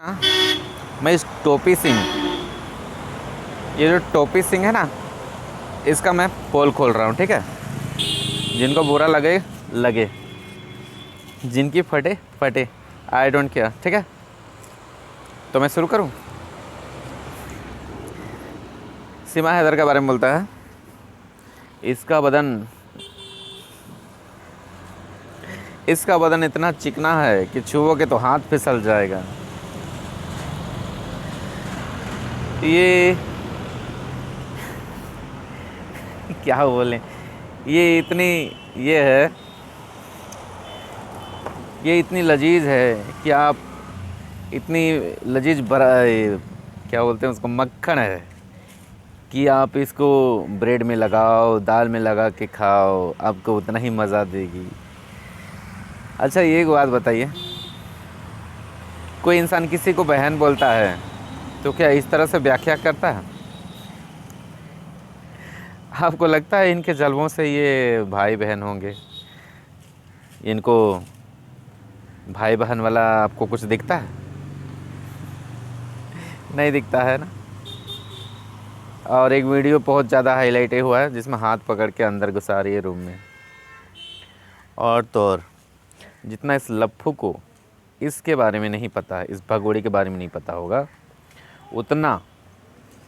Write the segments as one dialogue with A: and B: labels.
A: हाँ, मैं इस टोपी सिंह, ये जो टोपी सिंह है ना, इसका मैं पोल खोल रहा हूँ। ठीक है, जिनको बुरा लगे लगे, जिनकी फटे फटे, आई डोंट केयर। ठीक है, तो मैं शुरू करूँ। सीमा हैदर के बारे में बोलता है, इसका बदन इतना चिकना है कि छुओगे तो हाथ फिसल जाएगा। ये क्या बोलें, ये इतनी ये है, ये इतनी लजीज है कि आप इतनी लजीज क्या बोलते हैं उसको, मक्खन है कि आप इसको ब्रेड में लगाओ, दाल में लगा के खाओ, आपको उतना ही मज़ा देगी। अच्छा, ये एक बात बताइए, कोई इंसान किसी को बहन बोलता है तो क्या इस तरह से व्याख्या करता है? आपको लगता है इनके जलवों से ये भाई बहन होंगे? इनको भाई बहन वाला आपको कुछ दिखता है? नहीं दिखता है ना। और एक वीडियो बहुत ज़्यादा हाईलाइट हुआ है जिसमें हाथ पकड़ के अंदर घुसा रही है रूम में। और तो और, जितना इस लप्पू को इसके बारे में नहीं पता है, इस भगोड़े के बारे में नहीं पता होगा, उतना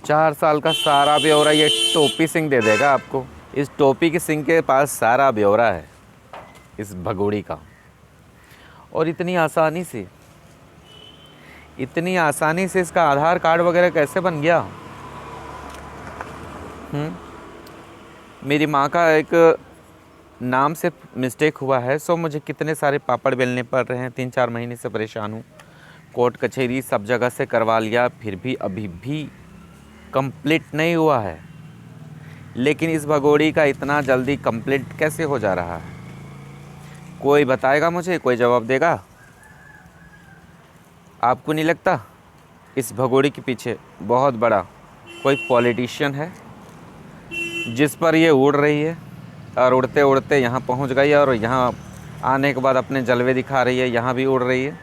A: 4 साल का सारा ब्यौरा ये टोपी सिंह दे देगा आपको। इस टोपी के सिंह के पास सारा ब्यौरा है इस भगोड़ी का। और इतनी आसानी से इसका आधार कार्ड वगैरह कैसे बन गया? मेरी माँ का एक नाम से मिस्टेक हुआ है, सो मुझे कितने सारे पापड़ बेलने पड़ रहे हैं। 3-4 महीने से परेशान हूँ, कोर्ट कचहरी सब जगह से करवा लिया, फिर भी अभी भी कंप्लीट नहीं हुआ है। लेकिन इस भगोड़ी का इतना जल्दी कंप्लीट कैसे हो जा रहा है? कोई बताएगा मुझे, कोई जवाब देगा? आपको नहीं लगता इस भगोड़ी के पीछे बहुत बड़ा कोई पॉलिटिशियन है जिस पर ये उड़ रही है, और उड़ते उड़ते यहाँ पहुँच गई है, और यहाँ आने के बाद अपने जलवे दिखा रही है, यहाँ भी उड़ रही है?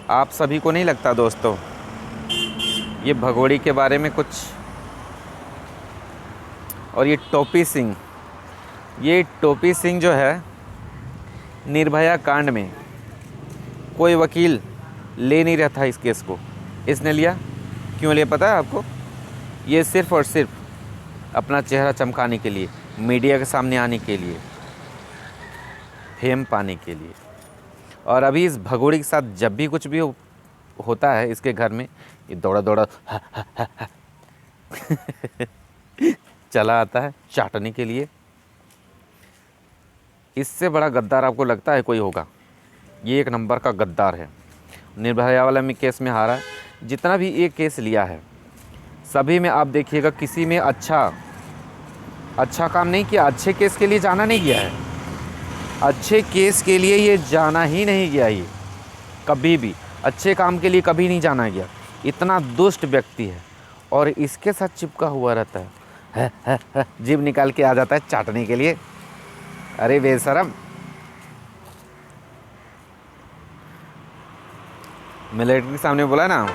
A: आप सभी को नहीं लगता दोस्तों ये भगोड़ी के बारे में कुछ? और ये टोपी सिंह जो है, निर्भया कांड में कोई वकील ले नहीं रहा था इस केस को, इसने लिया। क्यों लिया पता है आपको? ये सिर्फ़ और सिर्फ अपना चेहरा चमकाने के लिए, मीडिया के सामने आने के लिए, फेम पाने के लिए। और अभी इस भगोड़ी के साथ जब भी कुछ भी होता है इसके घर में, ये दौड़ा दौड़ा चला आता है चाटने के लिए। इससे बड़ा गद्दार आपको लगता है कोई होगा? ये 1 नंबर का गद्दार है। निर्भया वाला में केस में हारा है। जितना भी ये केस लिया है, सभी में आप देखिएगा किसी में अच्छा काम नहीं किया। अच्छे केस के लिए जाना नहीं गया है, अच्छे केस के लिए ये जाना ही नहीं गया। ये कभी भी अच्छे काम के लिए कभी नहीं जाना गया। इतना दुष्ट व्यक्ति है, और इसके साथ चिपका हुआ रहता है, जीभ निकाल के आ जाता है चाटने के लिए। अरे बेशरम, मिलिट्री के सामने बोला ना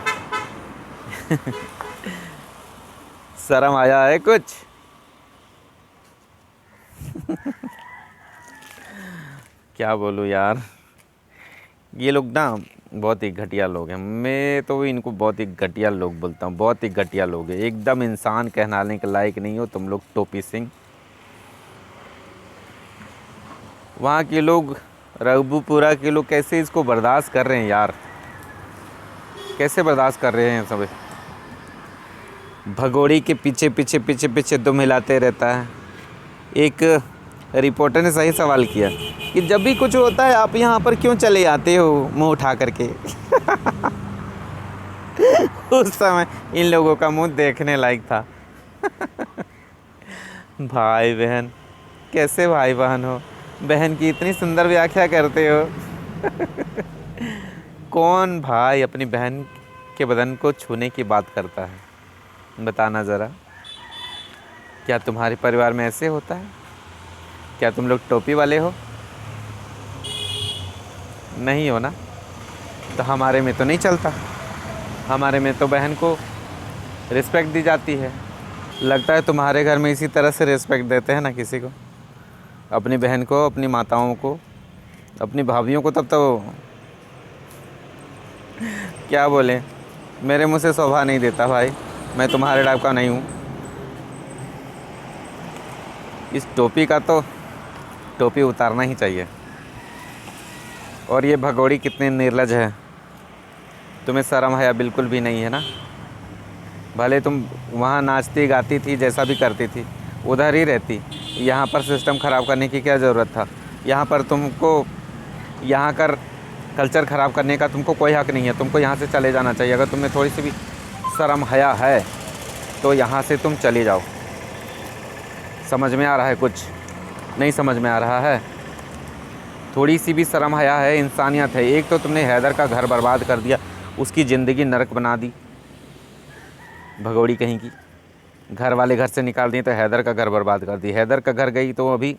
A: शर्म आया है कुछ? क्या बोलूँ यार, ये लोग ना बहुत ही घटिया लोग हैं। मैं तो इनको बहुत ही घटिया लोग बोलता हूँ, बहुत ही घटिया लोग हैं। एकदम इंसान कहलाने के लायक नहीं हो तुम लोग टोपी सिंह। वहाँ के लोग, रघुपुरा के लोग कैसे इसको बर्दाश्त कर रहे हैं यार, कैसे बर्दाश्त कर रहे हैं सब? भगोड़ी के पीछे दुम हिलाते रहता है। एक रिपोर्टर ने सही सवाल किया कि जब भी कुछ होता है आप यहाँ पर क्यों चले आते हो मुंह उठा करके? उस समय इन लोगों का मुंह देखने लायक था। भाई बहन, कैसे भाई बहन हो? बहन की इतनी सुंदर व्याख्या करते हो। कौन भाई अपनी बहन के बदन को छूने की बात करता है? बताना ज़रा, क्या तुम्हारे परिवार में ऐसे होता है? क्या तुम लोग टोपी वाले हो? नहीं हो ना? तो हमारे में तो नहीं चलता। हमारे में तो बहन को रिस्पेक्ट दी जाती है। लगता है तुम्हारे घर में इसी तरह से रिस्पेक्ट देते हैं ना किसी को, अपनी बहन को, अपनी माताओं को, अपनी भाभियों को। तब तो क्या बोलें, मेरे मुँह से शोभा नहीं देता भाई, मैं तुम्हारे टाइप का नहीं हूँ। इस टोपी का तो टोपी उतारना ही चाहिए। और ये भगोड़ी कितनी निर्लज है, तुम्हें शर्म हया बिल्कुल भी नहीं है ना। भले तुम वहाँ नाचती गाती थी, जैसा भी करती थी, उधर ही रहती। यहाँ पर सिस्टम ख़राब करने की क्या ज़रूरत था। यहाँ पर तुमको यहाँ का कल्चर ख़राब करने का तुमको कोई हक़ नहीं है। तुमको यहाँ से चले जाना चाहिए। अगर तुम्हें थोड़ी सी भी शर्म हया है तो यहाँ से तुम चले जाओ। समझ में आ रहा है? कुछ नहीं समझ में आ रहा है? थोड़ी सी भी शर्म हया है, इंसानियत है। एक तो तुमने हैदर का घर बर्बाद कर दिया, उसकी ज़िंदगी नरक बना दी भगोड़ी कहीं की। घर वाले घर से निकाल दिए तो हैदर का घर बर्बाद कर दी। हैदर का घर गई तो अभी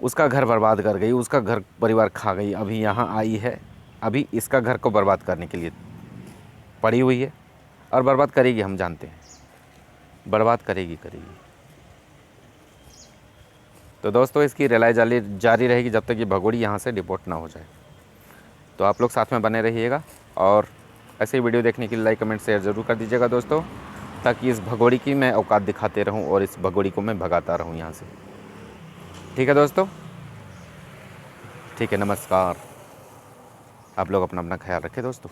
A: उसका घर बर्बाद कर गई, उसका घर परिवार खा गई। अभी यहाँ आई है, अभी इसका घर को बर्बाद करने के लिए पड़ी हुई है। और बर्बाद करेगी, हम जानते हैं, बर्बाद करेगी। तो दोस्तों, इसकी रिलाई जारी रहेगी जब तक ये भगोड़ी यहाँ से डिपोर्ट ना हो जाए। तो आप लोग साथ में बने रहिएगा और ऐसे ही वीडियो देखने के लिए लाइक कमेंट शेयर ज़रूर कर दीजिएगा दोस्तों, ताकि इस भगोड़ी की मैं औकात दिखाते रहूं और इस भगोड़ी को मैं भगाता रहूं यहाँ से। ठीक है दोस्तों? ठीक है, नमस्कार। आप लोग अपना ख्याल रखें दोस्तों।